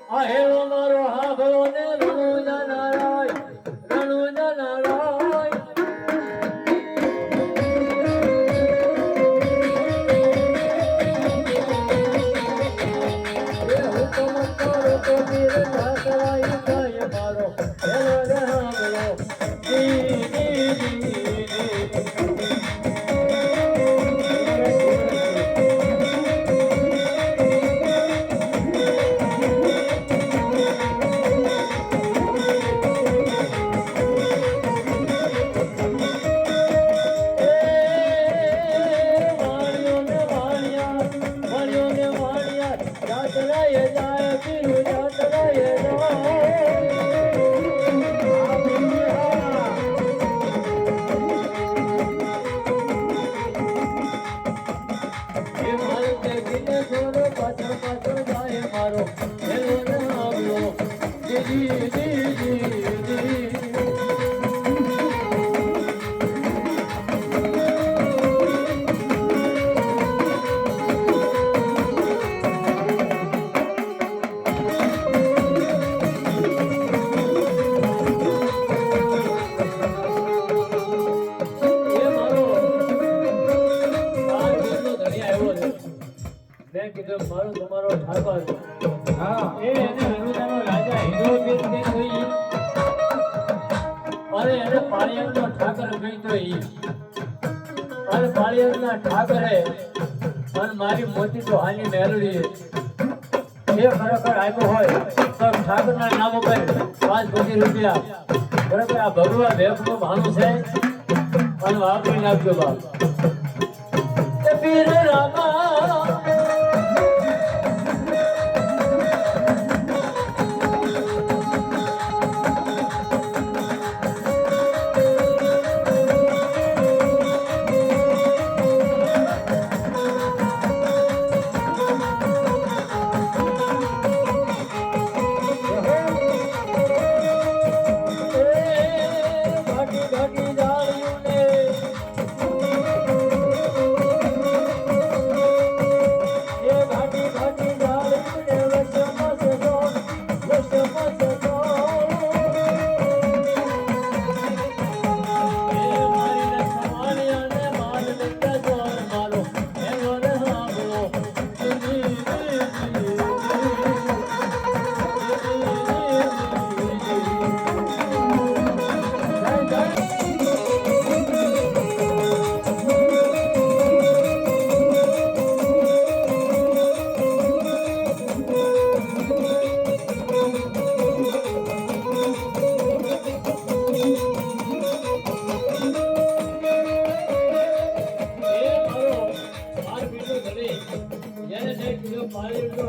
આ હેલો મારો હાભળો ને રણુજા નારાય રણુજા નારાય એ હુકમ કરો તો વીર ઠાકરાઈ જાય મારો હેલો રે હાભળો મારો તમારો ઠાકોર હા એ એને રણુજાનો રાજા હીરો બીર કે કોઈ અરે એને પાળિયાનો ઠાકર કહીતો ઈ અરે પાળિયાના ઠાકરે મન મારી મોતી તો હાની મેળવી એ ખરેખર આપ્યો હોય તો ઠાકરના નામ ઉપર 5 કોટી રૂપિયા બરાબર આ ભગવા ભેખનું ભાણું છે અને વાપરી નાખજો બાપ એ પીર રામા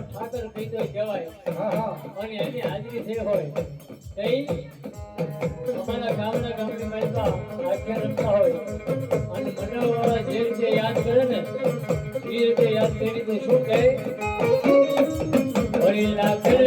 ઠાકર કહીતો કહેવાય અને એની હાજરી થઈ હોય કઈ અમારા ગામની મહેતા આખ્યા રમતા હોય અને મંડળવાળા જે રીતે યાદ કરે ને એ રીતે યાદ કરી તો શું કહે વળી લાગે